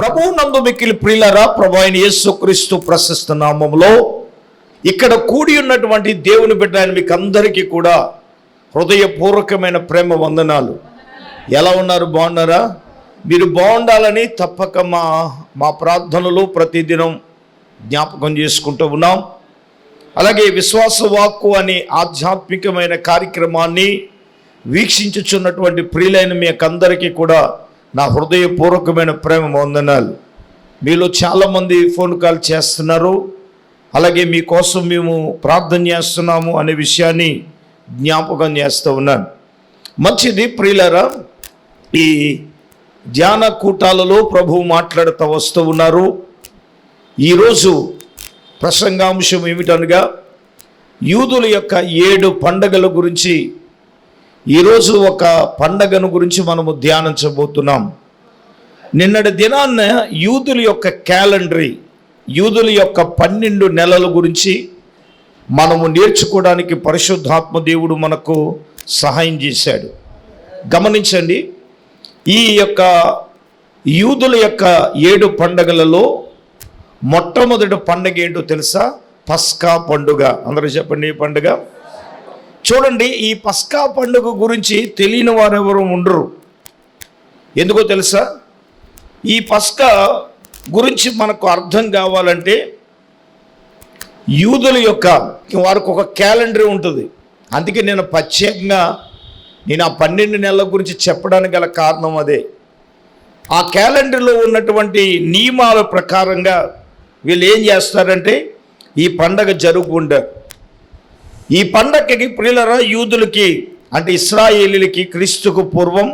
ప్రభు నందు మిక్కిలి ప్రియులారా, ప్రభు అయిన యేసుక్రీస్తు ప్రశస్త నామములో ఇక్కడ కూడి ఉన్నటువంటి దేవుని బిడ్డ మీకు అందరికీ కూడా హృదయపూర్వకమైన ప్రేమ వందనాలు. ఎలా ఉన్నారు? బాగున్నారా? మీరు బాగుండాలని తప్పక మా ప్రార్థనలు ప్రతిదినం జ్ఞాపకం చేసుకుంటూ ఉన్నాం. అలాగే విశ్వాస వాక్కు అనే ఆధ్యాత్మికమైన కార్యక్రమాన్ని వీక్షించుచున్నటువంటి ప్రియులైన మీకు అందరికీ కూడా నా హృదయపూర్వకమైన ప్రేమ వందనాలు. మీలో చాలామంది ఫోన్ కాల్ చేస్తున్నారు, అలాగే మీకోసం మేము ప్రార్థన చేస్తున్నాము అనే విషయాన్ని జ్ఞాపకం చేస్తూ ఉన్నాను. మంచిది ప్రియులారా, ఈ ధ్యాన కూటాలలో ప్రభువు మాట్లాడుతూ వస్తూ ఉన్నారు. ఈరోజు ప్రసంగాంశం ఏమిటనగా యూదుల యొక్క 7 పండగల గురించి ఈరోజు ఒక పండగను గురించి మనము ధ్యానించబోతున్నాం. నిన్నటి దినాన్న యూదుల యొక్క క్యాలెండరీ, యూదుల యొక్క 12 నెలల గురించి మనము నేర్చుకోవడానికి పరిశుద్ధాత్మ దేవుడు మనకు సహాయం చేశాడు. గమనించండి, ఈ యొక్క యూదుల యొక్క 7 పండగలలో మొట్టమొదటి పండుగ ఏంటో తెలుసా? పస్కా పండుగ. అందరూ చెప్పండి, ఈ పండుగ చూడండి. ఈ పస్కా పండుగ గురించి తెలియని వారెవరు ఉండరు. ఎందుకో తెలుసా? ఈ పస్కా గురించి మనకు అర్థం కావాలంటే యూదుల యొక్క వారికి ఒక క్యాలెండర్ ఉంటుంది. అందుకే నేను ప్రత్యేకంగా ఆ 12 నెలల గురించి చెప్పడానికి గల కారణం అదే. ఆ క్యాలెండర్లో ఉన్నటువంటి నియమాల ప్రకారంగా వీళ్ళు ఏం చేస్తారంటే ఈ పండగ జరుగుకుంటారు. ఈ పండగకి ప్రియులరా, యూదులకి అంటే ఇశ్రాయేలీలకి క్రీస్తుకు పూర్వం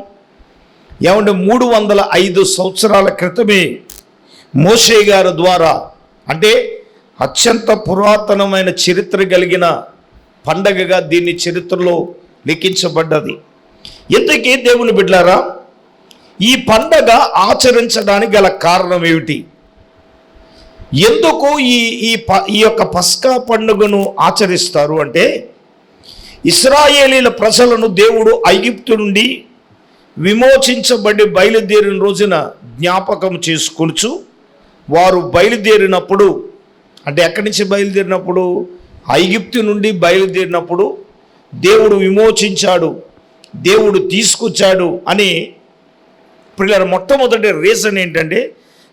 305 సంవత్సరాల క్రితమే మోషే గారి ద్వారా, అంటే అత్యంత పురాతనమైన చరిత్ర కలిగిన పండగగా దీన్ని చరిత్రలో లిఖించబడ్డది. ఇంతకీ దేవుని బిడ్డలారా, ఈ పండగ ఆచరించడానికి గల కారణం ఏమిటి? ఎందుకు ఈ యొక్క పస్కా పండుగను ఆచరిస్తారు అంటే, ఇశ్రాయేలీల ప్రజలను దేవుడు ఐగుప్తు నుండి విమోచించబడి బయలుదేరిన రోజున జ్ఞాపకం చేసుకొనుచు, వారు బయలుదేరినప్పుడు, అంటే ఎక్కడి నుంచి బయలుదేరినప్పుడు? ఐగుప్తు నుండి బయలుదేరినప్పుడు దేవుడు విమోచించాడు, దేవుడు తీసుకొచ్చాడు అని పిల్లల మొట్టమొదటి రీజన్ ఏంటంటే,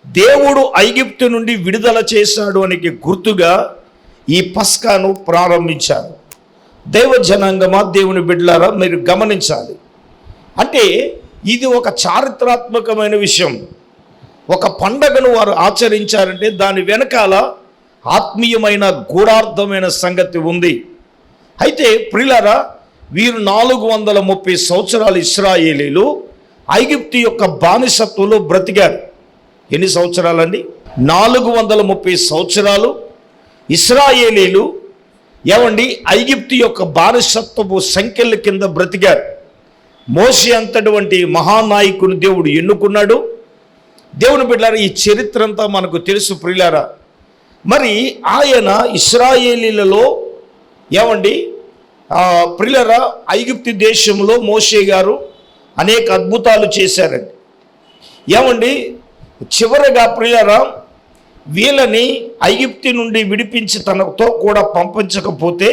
దేవుడు ఐగుప్తు నుండి విడుదల చేశాడు అని గుర్తుగా ఈ పస్కాను ప్రారంభించారు. దైవ జనాంగమా, దేవుని బిడ్డలారా, మీరు గమనించాలి. అంటే ఇది ఒక చారిత్రాత్మకమైన విషయం. ఒక పండగను వారు ఆచరించారంటే దాని వెనకాల ఆత్మీయమైన గూఢార్థమైన సంగతి ఉంది. అయితే ప్రియులారా, వీరు 430 సంవత్సరాలు ఇశ్రాయేలీలు ఐగుప్తు యొక్క బానిసత్వంలో బ్రతికారు. ఎన్ని సంవత్సరాలండి? 430 సంవత్సరాలు ఇశ్రాయేలీలు ఐగుప్తు యొక్క బానిసత్వపు సంఖ్యల కింద బ్రతికారు. మోషే అంతటువంటి మహానాయకుని దేవుడు ఎన్నుకున్నాడు. దేవుని బిడ్డలారా, ఈ చరిత్ర అంతా మనకు తెలుసు ప్రియులారా. మరి ఆయన ఇశ్రాయేలీలలో ప్రియులారా, ఐగుప్తు దేశంలో మోషే గారు అనేక అద్భుతాలు చేశారండి. చివరగా ప్రియులారా, వీళ్ళని ఐగుప్తు నుండి విడిపించి తనతో కూడా పంపించకపోతే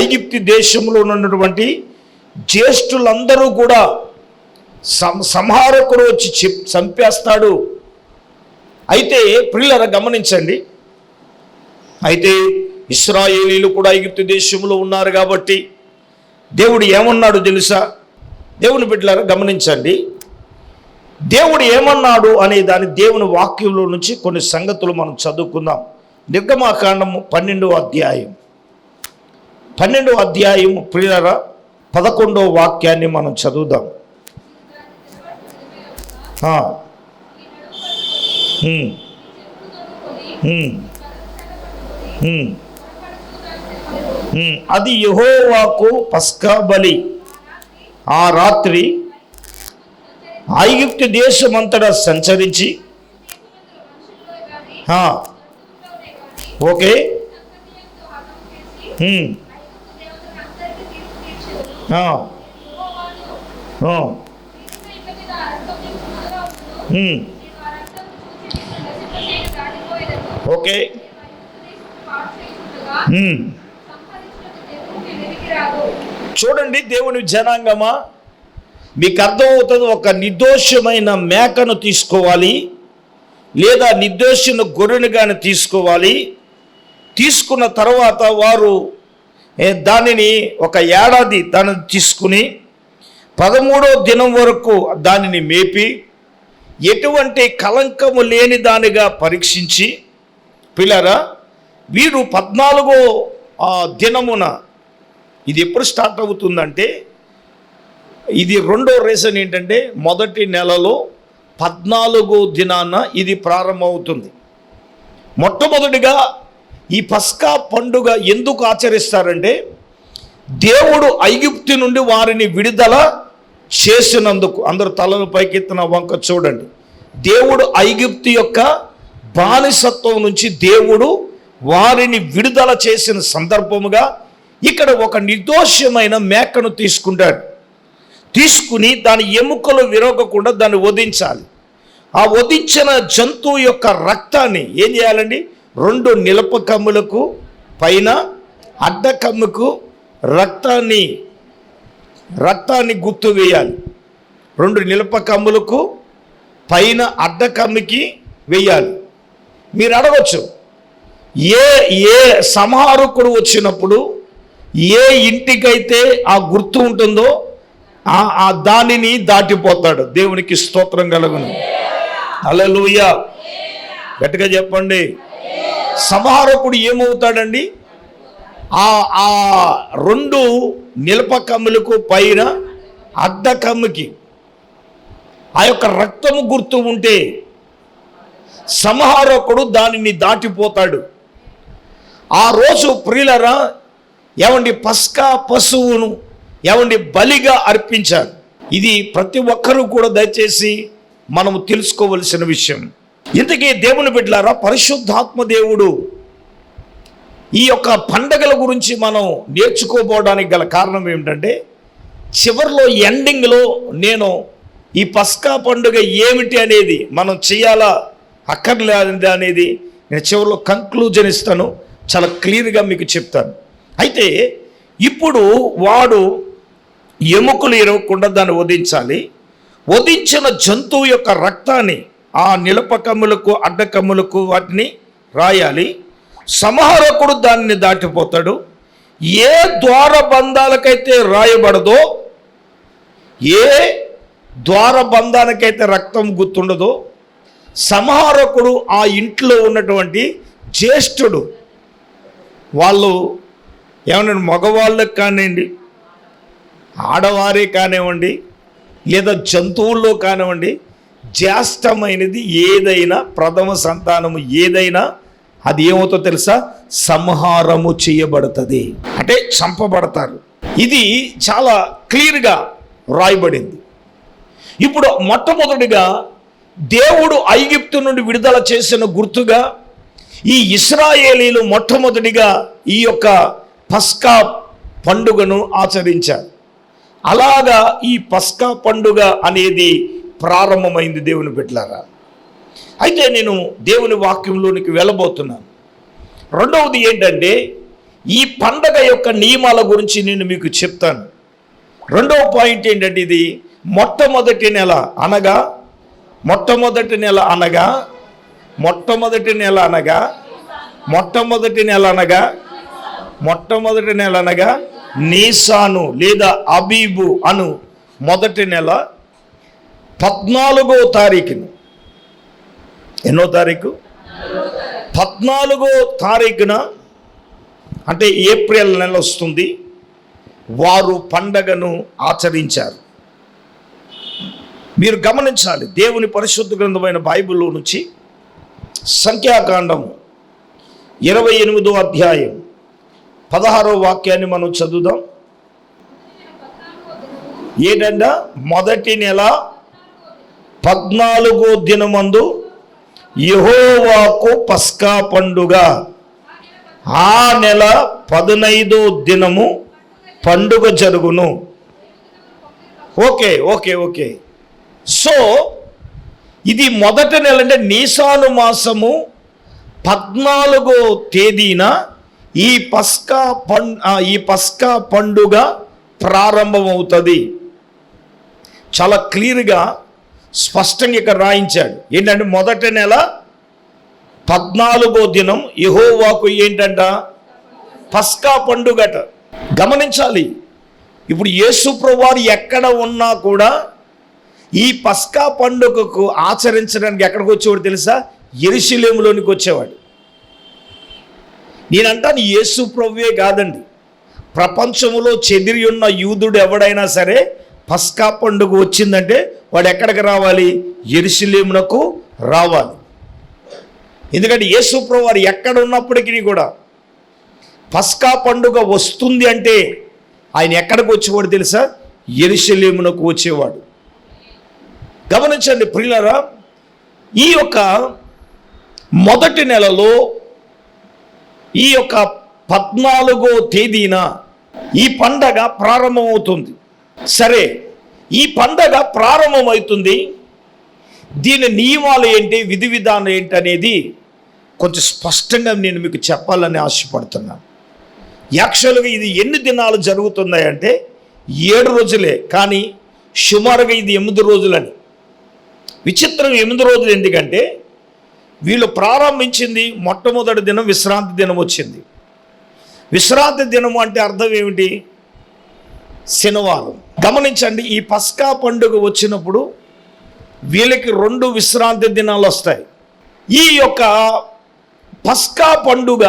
ఐగుప్తు దేశంలో ఉన్నటువంటి జ్యేష్ఠులందరూ కూడా సంహారకుడు వచ్చి చంపేస్తాడు. అయితే ప్రియులారా గమనించండి, అయితే ఇశ్రాయేలీలు కూడా ఐగుప్తు దేశంలో ఉన్నారు కాబట్టి దేవుడు ఏమన్నాడు తెలుసా? దేవుని బిడ్డలారా గమనించండి, దేవుడు ఏమన్నాడు అనే దాని దేవుని వాక్యంలో నుంచి కొన్ని సంగతులు మనం చదువుకుందాం. నిర్గమాకాండము 12వ అధ్యాయం ప్రియులారా 11వ వాక్యాన్ని మనం చదువుదాం. అది యెహోవాకు పస్కా బలి. ఆ రాత్రి ఐగుప్తు దేశమంతటా సంచరించి ఓకే ఓకే. చూడండి దేవుని జనాంగమా, మీకు అర్థమవుతుంది. ఒక నిర్దోషమైన మేకను తీసుకోవాలి, లేదా నిర్దోషిన గొర్రెను కానీ తీసుకోవాలి. తీసుకున్న తర్వాత వారు దానిని ఒక ఏడాది దానిని తీసుకుని 13వ దినం వరకు దానిని మేపి ఎటువంటి కలంకము లేని దానిగా పరీక్షించి, పిల్లరా వీరు 14వ దినమున, ఇది ఎప్పుడు స్టార్ట్ అవుతుందంటే, ఇది రెండో రీజన్ ఏంటంటే, మొదటి నెలలో 14వ దినాన ఇది ప్రారంభమవుతుంది. మొట్టమొదటిగా ఈ పస్కా పండుగ ఎందుకు ఆచరిస్తారంటే, దేవుడు ఐగుప్తు నుండి వారిని విడుదల చేసినందుకు. అందరూ తలలు పైకెత్తిన వంక చూడండి. దేవుడు ఐగుప్తు యొక్క బానిసత్వం నుంచి దేవుడు వారిని విడుదల చేసిన సందర్భముగా ఇక్కడ ఒక నిర్దోషమైన మేకను తీసుకుంటాడు. తీసుకుని దాని ఎముకలు విరగకుండా దాన్ని వధించాలి. ఆ వధించిన జంతువు యొక్క రక్తాన్ని ఏం చేయాలండి, 2 నిలపకమ్ములకు పైన అడ్డకమ్ముకు రక్తాన్ని గుర్తు వేయాలి. 2 నిలపకమ్ములకు పైన అడ్డకమ్మికి వేయాలి. మీరు అడగచ్చు, ఏ సంహారకుడు వచ్చినప్పుడు ఏ ఇంటికైతే ఆ గుర్తు ఉంటుందో ఆ దానిని దాటిపోతాడు. దేవునికి స్తోత్రం కలుగును. హల్లెలూయా, గట్టిగా చెప్పండి. సంహారకుడు ఏమవుతాడండి, ఆ 2 నిలపకమ్ములకు పైన అడ్డకమ్ముకి ఆ యొక్క రక్తము గుర్తు ఉంటే సంహారకుడు దానిని దాటిపోతాడు. ఆ రోజు ప్రియులరా ఏమండి, పస్కా పశువును ఏమండి బలిగా అర్పించారు. ఇది ప్రతి ఒక్కరూ కూడా దయచేసి మనము తెలుసుకోవలసిన విషయం. ఇంతకీ దేవుని బిడ్డలారా, పరిశుద్ధాత్మ దేవుడు ఈ యొక్క పండగల గురించి మనం నేర్చుకోబోవడానికి గల కారణం ఏమిటంటే, చివరిలో ఎండింగ్లో నేను ఈ పస్కా పండుగ ఏమిటి అనేది మనం చేయాలా అక్కర్లేదు అనేది నేను చివరిలో కంక్లూజన్ ఇస్తాను, చాలా క్లియర్గా మీకు చెప్తాను. అయితే ఇప్పుడు వాడు ఎముకలు ఇరవకుండా దాన్ని వధించాలి. వధించిన జంతువు యొక్క రక్తాన్ని ఆ నిలపకమ్ములకు అడ్డకమ్ములకు వాటిని రాయాలి. సంహారకుడు దానిని దాటిపోతాడు. ఏ ద్వారబంధాలకైతే రాయబడదో, ఏ ద్వారబంధానికైతే రక్తం గుర్తుండదో, సంహారకుడు ఆ ఇంట్లో ఉన్నటువంటి జ్యేష్ఠుడు, వాళ్ళు ఏమన్నా మగవాళ్ళకి కానివ్వండి, ఆడవారే కానివ్వండి, లేదా జంతువుల్లో కానివ్వండి, జ్యేష్ఠమైనది ఏదైనా, ప్రథమ సంతానము ఏదైనా అది ఏమవుతుందో తెలుసా, సంహారము చేయబడుతుంది, అంటే చంపబడతారు. ఇది చాలా క్లియర్గా రాయబడింది. ఇప్పుడు మొట్టమొదటిగా దేవుడు ఐగుప్తు నుండి విడుదల చేసిన గుర్తుగా ఈ ఇశ్రాయేలీలు మొట్టమొదటిగా ఈ యొక్క పస్కా పండుగను ఆచరించారు. అలాగా ఈ పస్కా పండుగ అనేది ప్రారంభమైంది దేవుని బిడ్డలారా. అయితే నేను దేవుని వాక్యంలోనికి వెళ్ళబోతున్నాను. రెండవది ఏంటంటే, ఈ పండగ యొక్క నియమాల గురించి నేను మీకు చెప్తాను. రెండవ పాయింట్ ఏంటంటే, ఇది మొట్టమొదటి నెల అనగా నీసాను లేదా అబీబు అను మొదటి నెల 14వ తారీఖున, ఎన్నో తారీఖు, 14వ తారీఖున అంటే ఏప్రిల్ నెల వస్తుంది, వారు పండగను ఆచరించారు. మీరు గమనించాలి, దేవుని పరిశుద్ధ గ్రంథమైన బైబిల్లో నుంచి సంఖ్యాకాండము 28వ అధ్యాయం 16వ వాక్యాన్ని మనం చదువుదాం. ఏంటంట, మొదటి నెల 14వ దినమందు యెహోవాకు పస్కా పండుగ, ఆ నెల 15వ దినము పండుగ జరుగును. ఓకే. సో ఇది మొదటి నెల అంటే నీసాను మాసము 14వ తేదీన ఈ పస్కా పండుగ ప్రారంభమవుతుంది. చాలా క్లియర్గా స్పష్టంగా ఇక్కడ రాయించాడు. ఏంటంటే మొదటి నెల 14వ దినం యెహోవాకు ఏంటంట? పస్కా పండుగట. గమనించాలి. ఇప్పుడు యేసు ప్రభువారు ఎక్కడ ఉన్నా కూడా ఈ పస్కా పండుగకు ఆచరించడానికి ఎక్కడికి వచ్చేవాడు తెలుసా? యెరూషలేములోనికి వచ్చేవాడు. నేనంటాను యేసు ప్రభువే కాదండి, ప్రపంచంలో చెదిరి ఉన్న యూదుడు ఎవడైనా సరే పస్కా పండుగ వచ్చిందంటే వాడు ఎక్కడికి రావాలి? యెరూషలేమునకు రావాలి. ఎందుకంటే యేసు ప్రభువారు ఎక్కడ ఉన్నప్పటికీ కూడా పస్కా పండుగ వస్తుంది అంటే ఆయన ఎక్కడికి వచ్చేవాడు తెలుసా? యెరూషలేమునకు వచ్చేవాడు. గమనించండి ప్రియులారా, ఈ యొక్క మొదటి నెలలో ఈ యొక్క 14వ తేదీన ఈ పండగ ప్రారంభమవుతుంది. సరే, ఈ పండగ ప్రారంభమవుతుంది. దీని నియమాలు ఏంటి, విధి విధానం ఏంటి అనేది కొంచెం స్పష్టంగా నేను మీకు చెప్పాలని ఆశపడుతున్నాను. యాక్చువల్గా ఇది ఎన్ని దినాలు జరుగుతున్నాయంటే 7 రోజులే, కానీ సుమారుగా ఇది 8 రోజులని. విచిత్రం 8 రోజులు ఎందుకంటే వీళ్ళు ప్రారంభించింది మొట్టమొదటి దినం విశ్రాంతి దినం వచ్చింది. విశ్రాంతి దినం అంటే అర్థం ఏమిటి? శనివారం. గమనించండి, ఈ పస్కా పండుగ వచ్చినప్పుడు వీళ్ళకి 2 విశ్రాంతి దినాలు వస్తాయి. ఈ యొక్క పస్కా పండుగ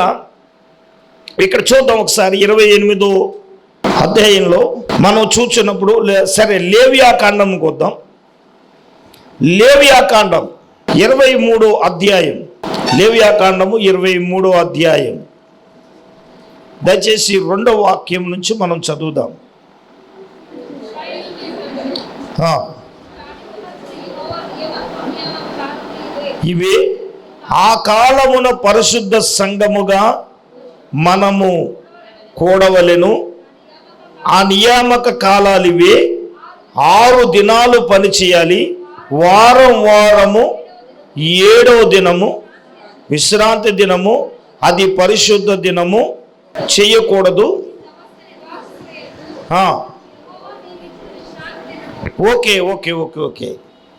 ఇక్కడ చూద్దాం ఒకసారి. 28వ అధ్యాయంలో మనం చూసినప్పుడు, సరే లేవియాకాండం కొద్దాం. లేవియాకాండం 23వ అధ్యాయం. లేవియాకాండము 23వ అధ్యాయం. దయచేసి 2వ వాక్యం నుంచి మనం చదువుదాం. ఇవి ఆ కాలమున పరిశుద్ధ సంఘముగా మనము కూడవలెను. ఆ నియామక కాలాలు ఇవే. 6 దినాలు పని చేయాలి. వారము 7వ దినము విశ్రాంతి దినము, అది పరిశుద్ధ దినము, చేయకూడదు. ఓకే ఓకే ఓకే ఓకే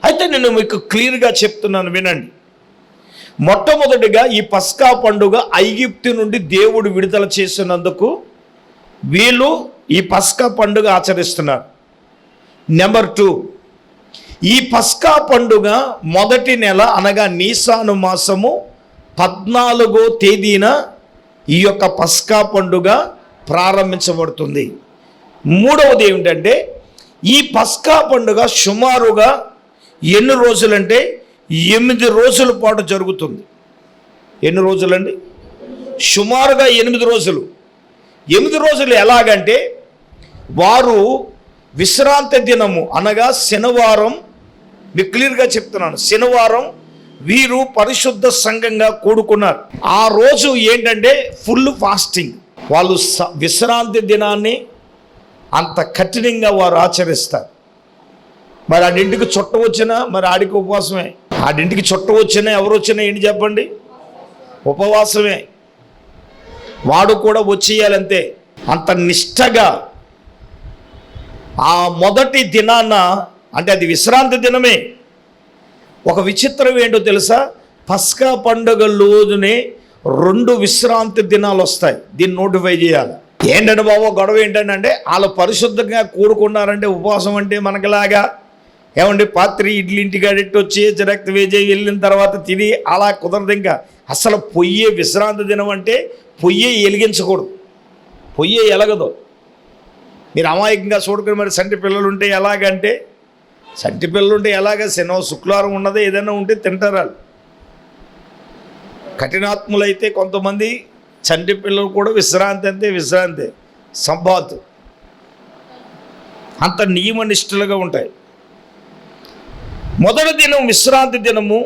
అయితే నేను మీకు క్లియర్గా చెప్తున్నాను, వినండి. మొట్టమొదటిగా ఈ పస్కా పండుగ ఐగుప్తు నుండి దేవుడు విడుదల చేసినందుకు వీళ్ళు ఈ పస్కా పండుగ ఆచరిస్తున్నారు. నెంబర్ 2, ఈ పస్కా పండుగ మొదటి నెల అనగా నీసాను మాసము 14వ తేదీన ఈ యొక్క పస్కా పండుగ ప్రారంభించబడుతుంది. మూడవది ఏమిటంటే ఈ పస్కా పండుగ సుమారుగా ఎన్ని రోజులంటే 8 రోజుల పాటు జరుగుతుంది. ఎన్ని రోజులండి? సుమారుగా 8 రోజులు. 8 రోజులు ఎలాగంటే వారు విశ్రాంతి దినము అనగా శనివారం, మీకు క్లియర్గా చెప్తున్నాను, శనివారం వీరు పరిశుద్ధ సంఘంగా కూడుకున్నారు. ఆ రోజు ఏంటంటే ఫుల్ ఫాస్టింగ్. వాళ్ళు విశ్రాంతి దినాన్ని అంత కఠినంగా వారు ఆచరిస్తారు. మరి ఆడింటికి చుట్ట వచ్చినా మరి ఆడికి ఉపవాసమే. ఆడింటికి చుట్ట వచ్చినా ఎవరు వచ్చినా ఏంటి చెప్పండి? ఉపవాసమే. వాడు కూడా వచ్చేయాలంతే. అంత నిష్టగా ఆ మొదటి దినాన, అంటే అది విశ్రాంతి దినమే. ఒక విచిత్రం ఏంటో తెలుసా? పస్కా పండుగ రోజునే 2 విశ్రాంతి దినాలు వస్తాయి. దీన్ని నోటిఫై చేయాలి. ఏంటంటే బాబు గొడవ ఏంటంటే వాళ్ళు పరిశుద్ధంగా కూడుకున్నారంటే ఉపవాసం అంటే మనకిలాగా ఏమండి పాత్రి ఇడ్లీ ఇంటికాడెట్టి వచ్చి రక్త వేజే వెళ్ళిన తర్వాత తిని అలా కుదరదు. ఇంకా అసలు పొయ్యే విశ్రాంతి దినం అంటే పొయ్యే వెలిగించకూడదు, పొయ్యే ఎలగదు. మీరు అమాయకంగా చూడకుండా మరి సంటి పిల్లలు ఉంటే ఎలాగంటే, సంటి పిల్లలు ఉంటే ఎలాగ శుక్రవారం ఉన్నదే ఏదైనా ఉంటే తింటారు వాళ్ళు. కఠినాత్ములైతే కొంతమంది చంటి పిల్లలు కూడా విశ్రాంతి అంతే, విశ్రాంతి సంబాతు అంత నియమనిష్ఠులుగా ఉంటాయి. మొదటి దినం విశ్రాంతి దినము.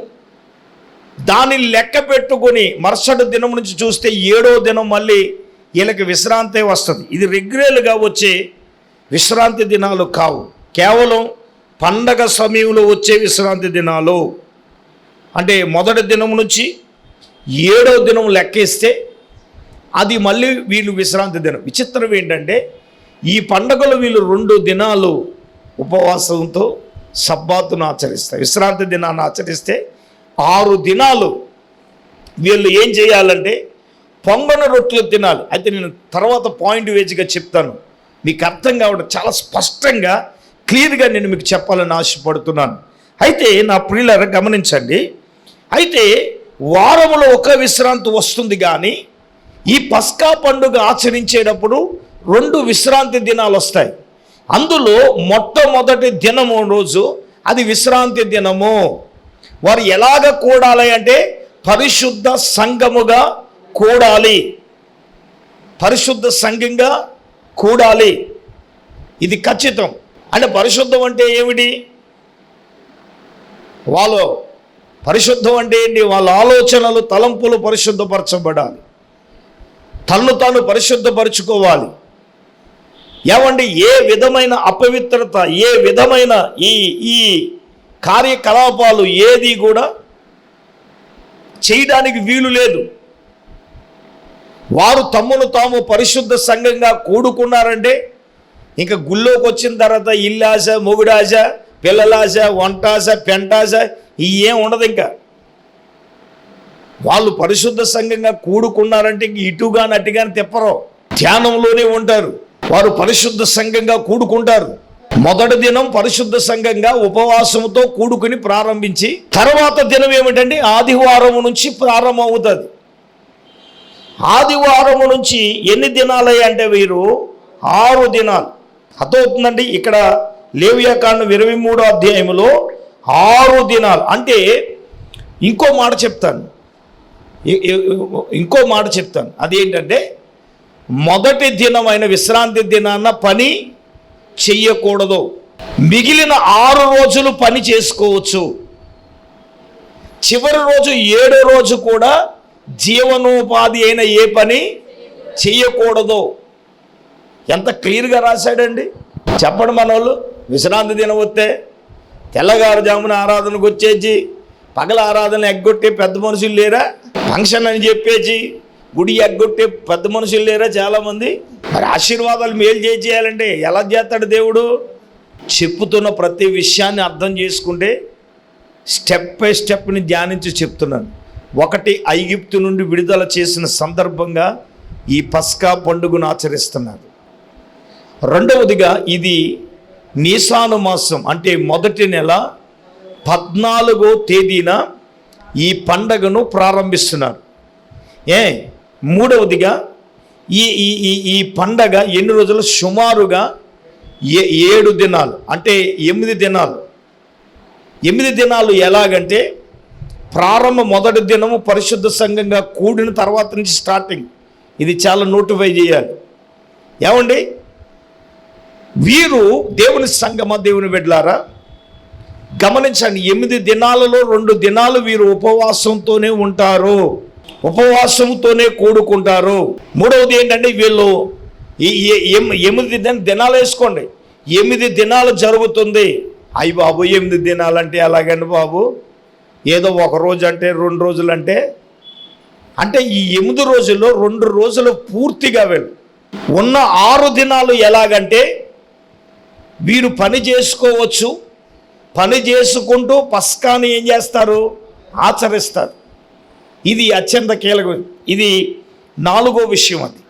దానిని లెక్క పెట్టుకొని మరుసటి దినం నుంచి చూస్తే 7వ దినం మళ్ళీ వీళ్ళకి విశ్రాంతి వస్తుంది. ఇది రెగ్యులర్గా వచ్చే విశ్రాంతి దినాలు కావు, కేవలం పండగ సమయంలో వచ్చే విశ్రాంతి దినాలు. అంటే మొదటి దినం నుంచి 7వ దినం లెక్కేస్తే అది మళ్ళీ వీళ్ళు విశ్రాంతి దినం. విచిత్రం ఏంటంటే ఈ పండుగలు వీళ్ళు 2 దినాలు ఉపవాసంతో సబ్బాతును ఆచరిస్తారు, విశ్రాంతి దినాన్ని ఆచరిస్తే 6 దినాలు వీళ్ళు ఏం చేయాలంటే పొంగన రొట్టెలు తినాలి. అయితే నేను తర్వాత పాయింట్ వేజ్గా చెప్తాను, మీకు అర్థం కావడం చాలా స్పష్టంగా క్లియర్గా నేను మీకు చెప్పాలని ఆశపడుతున్నాను. అయితే నా ప్రియులారా గమనించండి, అయితే వారములో ఒక విశ్రాంతి వస్తుంది, కానీ ఈ పస్కా పండుగ ఆచరించేటప్పుడు 2 విశ్రాంతి దినాలు వస్తాయి. అందులో మొట్టమొదటి దినము రోజు అది విశ్రాంతి దినము. వారు ఎలాగ కూడాలి అంటే పరిశుద్ధ సంఘముగా కూడాలి, పరిశుద్ధ సంఘంగా కూడాలి. ఇది ఖచ్చితం. అంటే పరిశుద్ధం అంటే ఏమిటి? వాళ్ళు పరిశుద్ధం అంటే ఏంటి? వాళ్ళ ఆలోచనలు తలంపులు పరిశుద్ధపరచబడాలి, తన్ను తాను పరిశుద్ధపరచుకోవాలి. ఏమండి, ఏ విధమైన అపవిత్రత, ఏ విధమైన ఈ కార్యకలాపాలు ఏది కూడా చేయడానికి వీలు లేదు. వారు తమ్మును తాము పరిశుద్ధ సంఘంగా కూడుకున్నారంటే ఇంకా గుళ్ళోకి వచ్చిన తర్వాత ఇల్లాశ, మొగుడాశ, పిల్లలాశ, వంటాశ, పెంటాశ ఏం ఉండదు. ఇంకా వాళ్ళు పరిశుద్ధ సంఘంగా కూడుకున్నారంటే ఇంక ఇటుగాని అటుగాని తిప్పరు, ధ్యానంలోనే ఉంటారు. వారు పరిశుద్ధ సంఘంగా కూడుకుంటారు. మొదటి దినం పరిశుద్ధ సంఘంగా ఉపవాసంతో కూడుకుని ప్రారంభించి తర్వాత దినం ఏమిటంటే ఆదివారం నుంచి ప్రారంభం అవుతుంది. ఆదివారం నుంచి ఎన్ని దినాలయ్యి అంటే వీరు 6 దినాలు. అర్థమవుతుందండి. ఇక్కడ లేవియాకాండం 23వ అధ్యాయంలో 6 దినాలు అంటే ఇంకో మాట చెప్తాను. అదేంటంటే మొదటి దినమైన విశ్రాంతి దినాన్న పని చెయ్యకూడదు, మిగిలిన 6 రోజులు పని చేసుకోవచ్చు. చివరి రోజు 7వ రోజు కూడా జీవనోపాధి అయిన ఏ పని చెయ్యకూడదు. ఎంత క్లియర్గా రాశాడండి. చెప్పండి, మనోళ్ళు విశ్రాంతి దినం వస్తే తెల్లవారుజామున ఆరాధనకు వచ్చేసి పగల ఆరాధన ఎగ్గొట్టే పెద్ద మనుషులు లేరా? ఫంక్షన్ అని చెప్పేసి గుడి ఎగ్గొట్టే పెద్ద మనుషులు లేరా చాలామంది? మరి ఆశీర్వాదాలు మేలు చేయాలంటే ఎలా చేస్తాడు దేవుడు? చెప్పుతున్న ప్రతి విషయాన్ని అర్థం చేసుకుంటే స్టెప్ బై స్టెప్ని ధ్యానించి చెప్తున్నాను. 1 ఐగుప్తు నుండి విడుదల చేసిన సందర్భంగా ఈ పస్కా పండుగను ఆచరిస్తున్నారు. 2వదిగా ఇది నీసాను మాసం అంటే మొదటి నెల 14వ తేదీన ఈ పండగను ప్రారంభిస్తున్నారు. 3వదిగా ఈ పండగ ఎన్ని రోజులు? సుమారుగా 7 దినాలు అంటే 8 దినాలు. 8 దినాలు ఎలాగంటే మొదటి దినము పరిశుద్ధ సంఘంగా కూడిన తర్వాత నుంచి స్టార్టింగ్. ఇది చాలా నోటిఫై చేయాలి. ఏమండి, వీరు దేవుని సంఘమా, దేవుని బిడ్డలారా గమనించండి. 8 దినాలలో 2 దినాలు వీరు ఉపవాసంతోనే ఉంటారు, ఉపవాసంతోనే కూడుకుంటారు. 3వది ఏంటంటే వీళ్ళు 8 దినాలు వేసుకోండి, 8 దినాలు జరుగుతుంది. అయ్యి బాబు 8 దినాలంటే ఎలాగండి బాబు? ఏదో 1 రోజు అంటే 2 రోజులు అంటే ఈ 8 రోజుల్లో 2 రోజులు పూర్తిగా వెళ్ళు. ఉన్న 6 దినాలు ఎలాగంటే వీరు పని చేసుకోవచ్చు, పని చేసుకుంటూ పస్కాని ఏం చేస్తారు? ఆచరిస్తారు. ఇది అత్యంత కీలకం. ఇది 4వ విషయం. అది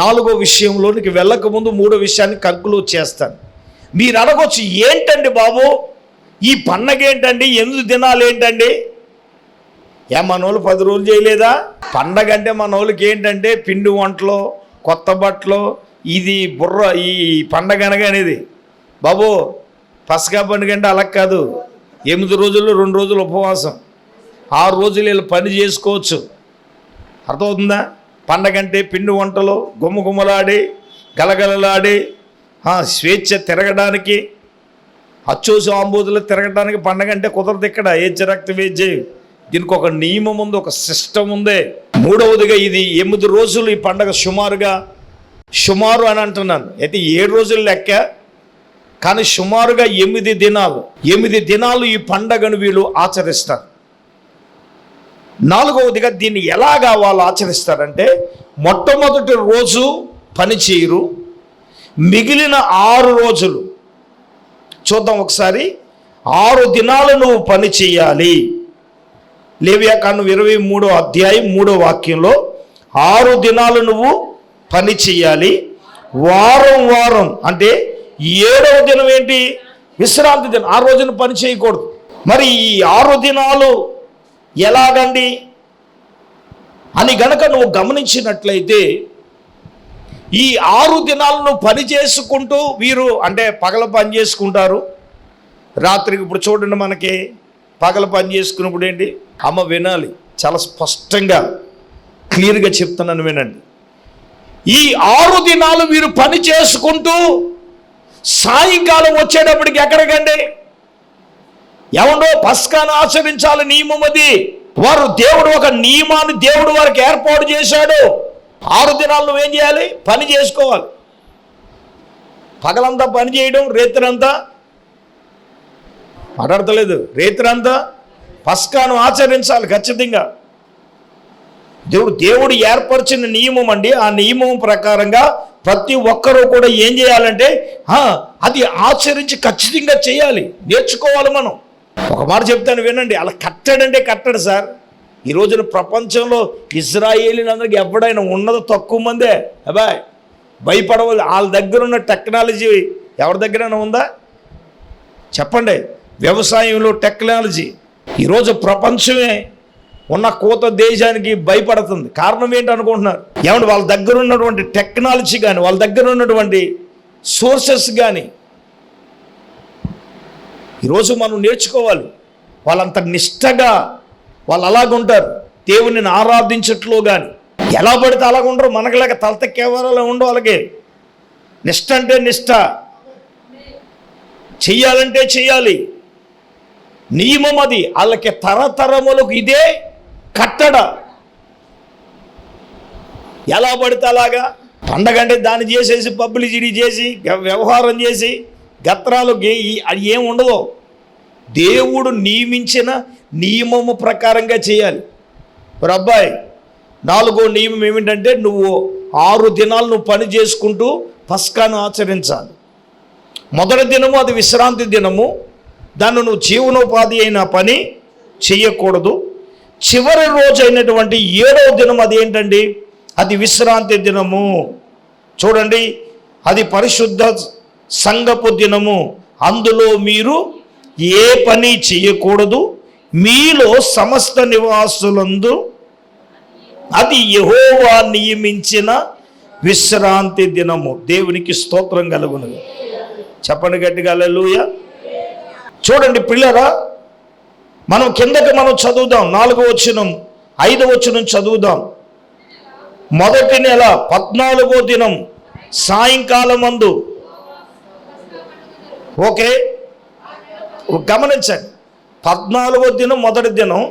4వ విషయంలోనికి వెళ్ళకముందు 3వ విషయాన్ని కంక్లూడ్ చేస్తాను. మీరు అడగొచ్చు, ఏంటండి బాబు ఈ పండగ ఏంటండి, 8 దినాలు ఏంటండి? మనోళ్ళు 10 రోజులు చేయలేదా? పండగ అంటే మనోళ్ళకి ఏంటంటే పిండి వంటలు, కొత్త బట్టలు, ఇది బుర్ర. ఈ పండగ అనగానేది బాబు పస్కా పండుగ అంటే అలా కాదు. 8 రోజులు 2 రోజులు ఉపవాసం, 6 రోజులు వీళ్ళు పని చేసుకోవచ్చు. అర్థమవుతుందా? పండగ అంటే పిండి వంటలు, గుమ్మగుమ్మలాడి గలగలలాడి స్వేచ్ఛ తిరగడానికి, అచ్చోసు ఆంబోతులు తిరగడానికి పండగ అంటే కుదరదు. ఇక్కడ రక్త వేజే దీనికి ఒక నియమం ఉంది, ఒక సిస్టమ్ ఉంది. 3వదిగా ఇది 8 రోజులు ఈ పండగ సుమారు అని అంటున్నాను. అయితే 7 రోజులు లెక్క, కానీ సుమారుగా 8 దినాలు ఈ పండగను వీళ్ళు ఆచరిస్తారు. నాలుగవదిగా దీన్ని ఎలాగా వాళ్ళు ఆచరిస్తారంటే, మొట్టమొదటి రోజు పని చేయరు, మిగిలిన 6 రోజులు చూద్దాం ఒకసారి. 6 దినాలు నువ్వు పని చేయాలి. లేవియాకాండం 23వ అధ్యాయం 3వ వాక్యంలో 6 దినాలు నువ్వు పని చేయాలి. వారం అంటే 7వ దినం ఏంటి? విశ్రాంతి దినం. ఆ రోజున పని చేయకూడదు. మరి ఈ 6 దినాలు ఎలాగండి అని గనక నువ్వు గమనించినట్లయితే, ఈ 6 దినాలు నువ్వు పని చేసుకుంటూ, వీరు అంటే పగల పని చేసుకుంటారు, రాత్రికి. ఇప్పుడు చూడండి, మనకి పగల పని చేసుకున్నప్పుడు ఏంటి? అమ్మ వినాలి, చాలా స్పష్టంగా క్లియర్గా చెప్తున్నాను, వినండి. ఈ 6 దినాలు వీరు పని చేసుకుంటూ సాయంకాలం వచ్చేటప్పటికి ఎక్కడికండి? ఎవడో పస్కాను ఆచరించాలి, నియమం అది. వారు దేవుడు ఒక నియమాన్ని దేవుడు వారికి ఏర్పాటు చేశాడు. 6 దినాలు నువ్వేం చేయాలి? పని చేసుకోవాలి. పగలంతా పని చేయడం, రేత్రంతా మాట్లాడతలేదు, రేత్రంతా పస్కాను ఆచరించాలి ఖచ్చితంగా. దేవుడు ఏర్పరిచిన నియమం అండి. ఆ నియమం ప్రకారంగా ప్రతి ఒక్కరూ కూడా ఏం చేయాలంటే అది ఆచరించి ఖచ్చితంగా చేయాలి, నేర్చుకోవాలి. మనం ఒక మాట చెప్తాను వినండి, అలా కట్టడంటే కట్టడు సార్. ఈ రోజున ప్రపంచంలో ఇజ్రాయేలీలందరికీ ఎవడైనా ఉన్నది తక్కువ మందే. అబ్బాయ్ భయపడవాలి. వాళ్ళ దగ్గర ఉన్న టెక్నాలజీ ఎవరి దగ్గరైనా ఉందా చెప్పండి? వ్యవసాయంలో టెక్నాలజీ ఈరోజు ప్రపంచమే ఉన్న కోత దేశానికి భయపడుతుంది. కారణం ఏంటి అనుకుంటున్నారు? ఏమంటే వాళ్ళ దగ్గర ఉన్నటువంటి టెక్నాలజీ కానీ, వాళ్ళ దగ్గర ఉన్నటువంటి సోర్సెస్ కానీ ఈరోజు మనం నేర్చుకోవాలి. వాళ్ళంత నిష్టగా వాళ్ళు అలాగుంటారు. దేవుని ఆరాధించట్లో కానీ ఎలా పడితే అలాగ ఉండరు. మనకులాగా తలతెక్కేవారలా ఉండవు. అలాగే నిష్ట అంటే నిష్ట, చెయ్యాలంటే చెయ్యాలి, నియమం అది. వాళ్ళకి తరతరములకు ఇదే కట్టడ. ఎలా పడితే అలాగా పండగ అంటే దాన్ని చేసేసి పబ్లిసిటీ చేసి వ్యవహారం చేసి గత్రాలు అది ఏం ఉండదు. దేవుడు నియమించిన నియమము ప్రకారంగా చేయాలి. మరి అబ్బాయి, 4వ నియమం ఏమిటంటే, నువ్వు 6 దినాలు నువ్వు పని చేసుకుంటూ పస్కాను ఆచరించాలి. మొదటి దినము అది విశ్రాంతి దినము, దాన్ని నువ్వు జీవనోపాధి అయిన పని చెయ్యకూడదు. చివరి రోజు అయినటువంటి 7వ దినం అది ఏంటండి? అది విశ్రాంతి దినము. చూడండి, అది పరిశుద్ధ సంఘపు దినము. అందులో మీరు ఏ పని చేయకూడదు. మీలో సమస్త నివాసులందు అది యెహోవా నియమించిన విశ్రాంతి దినము. దేవునికి స్తోత్రం కలుగును. చెప్పండి గట్టిగా హల్లెలూయా. చూడండి పిల్లరా, మనం కిందకి చదువుదాం. 4వ వచనం 5వ వచనం చదువుదాం. మొదటి నెల 14వ దినం సాయంకాలం మందు. ఓకే, గమనించండి. 14వ దినం మొదటి దినం.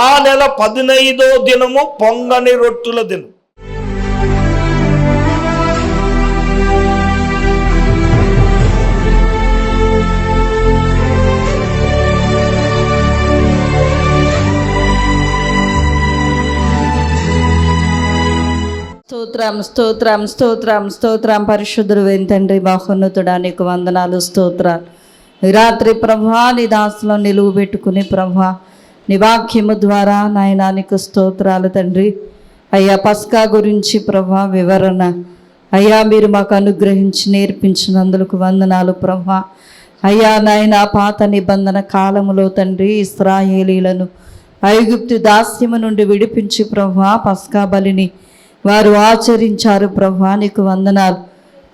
ఆ నెల 15వ దినము పొంగని రొట్టెల దినం. స్తోత్రం స్తోత్రం స్తోత్రం స్తోత్రం. పరిశుద్ధుడు తండ్రి, మహోన్నతుడా, నీకు వందనాలు, స్తోత్రాలు. రాత్రి ప్రభా నీ దాసులో నిలువ పెట్టుకుని ప్రభా నీ వాక్యము ద్వారా నాయనా నీకు స్తోత్రాలు తండ్రి. అయ్యా పస్కా గురించి ప్రభా వివరణ అయ్యా మీరు మాకు అనుగ్రహించి నేర్పించినందుకు వందనాలు ప్రభా. అయ్యా నాయనా పాత నిబంధన కాలములో తండ్రి ఇశ్రాయేలీలను ఐగుప్తు దాస్యము నుండి విడిపించి ప్రభా పస్కా బలిని వారు ఆచరించారు ప్రభా, నీకు వందనాలు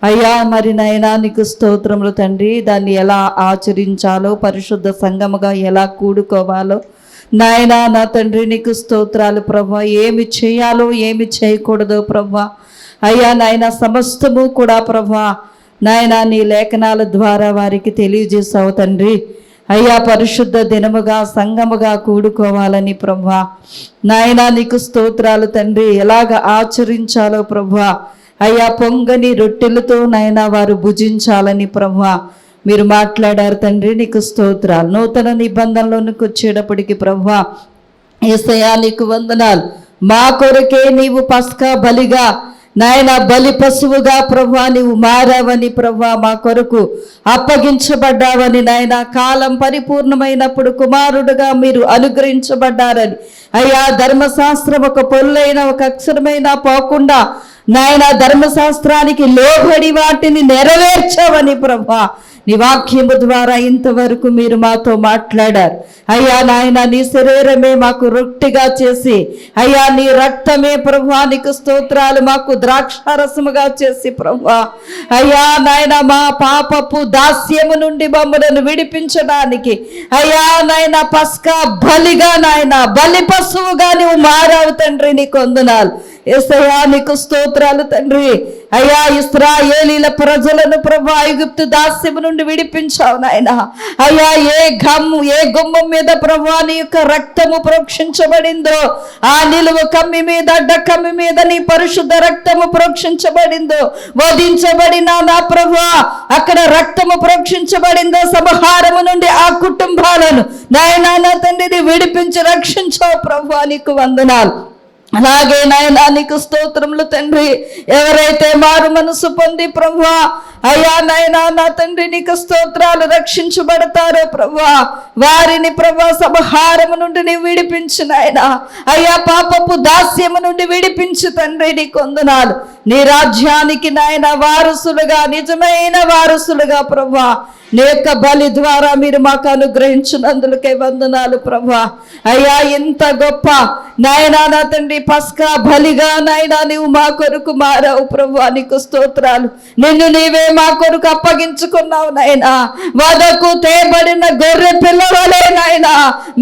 అయ్యా. మరి నైనా నీకు స్తోత్రములు తండ్రి. దాన్ని ఎలా ఆచరించాలో, పరిశుద్ధ సంఘముగా ఎలా కూడుకోవాలో నాయనా నా తండ్రి నీకు స్తోత్రాలు ప్రభా. ఏమి చేయాలో ఏమి చేయకూడదో ప్రభా అయ్యా నాయన సమస్తము కూడా ప్రభా నాయనా నీ లేఖనాల ద్వారా వారికి తెలియజేసావు తండ్రి. అయ్యా పరిశుద్ధ దినముగా సంఘముగా కూడుకోవాలని ప్రభా నాయనా నీకు స్తోత్రాలు తండ్రి. ఎలాగ ఆచరించాలో ప్రభా అయ్యా పొంగని రొట్టెలతో నాయనా వారు భుజించాలని ప్రభా మీరు మాట్లాడారు తండ్రి, నీకు స్తోత్రాలు. నూతన నిబంధనలోనికి వచ్చేటప్పటికి ప్రభా యేసయ్యా నీకు వందనాలు. మా కొరకే నీవు పస్కా బలిగా నాయన బలి పశువుగా ప్రభా నీవు మారావని ప్రభా మా కొరకు అప్పగించబడ్డావని నాయన కాలం పరిపూర్ణమైనప్పుడు కుమారుడుగా మీరు అనుగ్రహించబడ్డారని అయ్యా ధర్మశాస్త్రం ఒక పొల్లైన ఒక అక్షరమైనా పోకుండా నాయన ధర్మశాస్త్రానికి లోబడి వాటిని నెరవేర్చావని ప్రభా నీ వాక్యము ద్వారా ఇంతవరకు మీరు మాతో మాట్లాడారు. అయ్యా నాయన నీ శరీరమే మాకు రొట్టెగా చేసి అయ్యా నీ రక్తమే ప్రభువా నీకు స్తోత్రాలు మాకు ద్రాక్షారసముగా చేసి ప్రభువా అయ్యా నాయన మా పాపపు దాస్యము నుండి మమ్మలను విడిపించడానికి అయ్యా నాయన పస్కా బలిగా నాయన బలి పశువుగా నువ్వు మారావు తండ్రి. నీకు వందనాలు యేసయ్యా నీకు స్తోత్రాలు తండ్రి. అయ్యా ఇశ్రాయేలీల ప్రజలను ప్రభా ఐగుప్తు దాస్యము నుండి విడిపించావు నాయన. అయ్యా ఏ గుమ్మం మీద ప్రభా నీ యొక్క రక్తము ప్రోక్షించబడిందో ఆ నిలువు కమ్మి మీద అడ్డ కమ్మి మీద నీ పరిశుద్ధ రక్తము ప్రోక్షించబడిందో వధించబడిన నా ప్రభా అక్కడ రక్తము ప్రోక్షించబడిందో సంహారము నుండి ఆ కుటుంబాలను నాయన నా తండ్రిని విడిపించి రక్షించావు ప్రభా నీకు వందనాలు. అలాగే నాయనా నీకు స్తోత్రములు తండ్రి. ఎవరైతే మారు మనసు పొంది ప్రభువా అయ్యా నాయనా నా తండ్రి నీకు స్తోత్రాలు రక్షించబడతారో ప్రభువా వారిని ప్రభా సంహారము నుండి నీ విడిపించు నాయనా. అయ్యా పాపపు దాస్యము నుండి విడిపించు తండ్రి నీకు వందనాలు. నీ రాజ్యానికి నాయన వారసులుగా నిజమైన వారసులుగా ప్రభువా నీ యొక్క బలి ద్వారా మీరు మాకు అనుగ్రహించినందులకే వందనాలు ప్రభా. అయ్యా ఎంత గొప్ప నాయనా నా తండ్రి పస్కా బలిగా నాయనా నీవు మా కొరకు మారావు ప్రభువా నీకు స్తోత్రాలు. నిన్ను నీవే మా కొరకు అప్పగించుకున్నావు నాయనా. వదకు తేబడిన గొర్రె పిల్లవలే నాయనా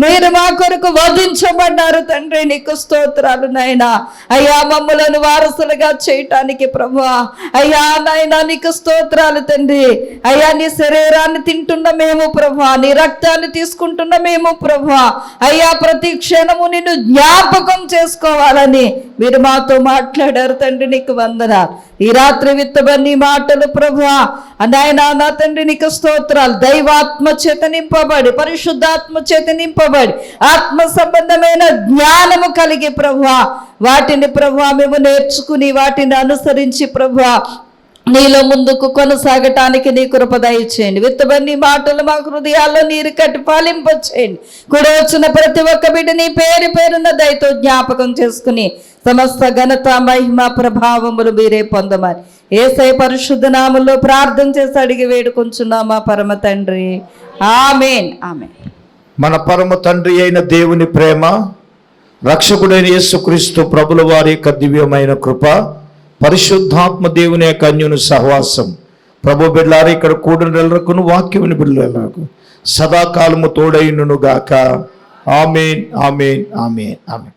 మీరు మా కొరకు వధించబడ్డారు తండ్రి నీకు స్తోత్రాలు నాయనా. అయ్యా మమ్మలను వారసులుగా చేయటానికి ప్రభువా అయ్యా నాయనా నీకు స్తోత్రాలు తండ్రి. అయ్యా నీ శరీరాన్ని తింటున్న మేము ప్రభా నీ రక్తాన్ని తీసుకుంటున్న మేము ప్రభా అయ్యా ప్రతి క్షణము నిన్ను జ్ఞాపకం చేసుకోవాలని మీరు మాతో మాట్లాడారు తండ్రి నీకు వందనాలు. ఈ రాత్రి విత్తబడి మాటలు ప్రభువా నాయనా నా తండ్రి నీకు స్తోత్రాలు. దైవాత్మ చేత నింపబడి పరిశుద్ధాత్మ చేత నింపబడి ఆత్మ సంబంధమైన జ్ఞానము కలిగి ప్రభువా వాటిని ప్రభువా మేము నేర్చుకుని వాటిని అనుసరించి ప్రభువా నీలో ముందుకు కొనసాగటానికి నీ కృప దయచేయండి. విత్తబడి మాటలు మా హృదయాల్లో నీరు కట్టి పాలింపచేయండి. కూడా వచ్చిన ప్రతి ఒక్క బిడ్డ నీ పేరు పేరున్న దయతో జ్ఞాపకం చేసుకుని సమస్త ఘనత మహిమ ప్రభావములు మీరే పొందమని యేసయ్య పరిశుద్ధ నామములో ప్రార్థన చేసి అడిగి వేడుకొంచున్నామా పరమ తండ్రి ఆమేన్. ఆమేన్. మన పరమ తండ్రి అయిన దేవుని ప్రేమ రక్షకుడైన యేసుక్రీస్తు ప్రభుల వారి యొక్క దివ్యమైన కృప పరిశుద్ధాత్మ దేవుని యొక్క అన్యోన్య సహవాసం ప్రభు బిడ్డలారా ఇక్కడ కూడినకు వాక్యముని బిడ్డలకు సదాకాలము తోడైనను గాక. ఆమేన్ ఆమేన్ ఆమేన్ ఆమేన్.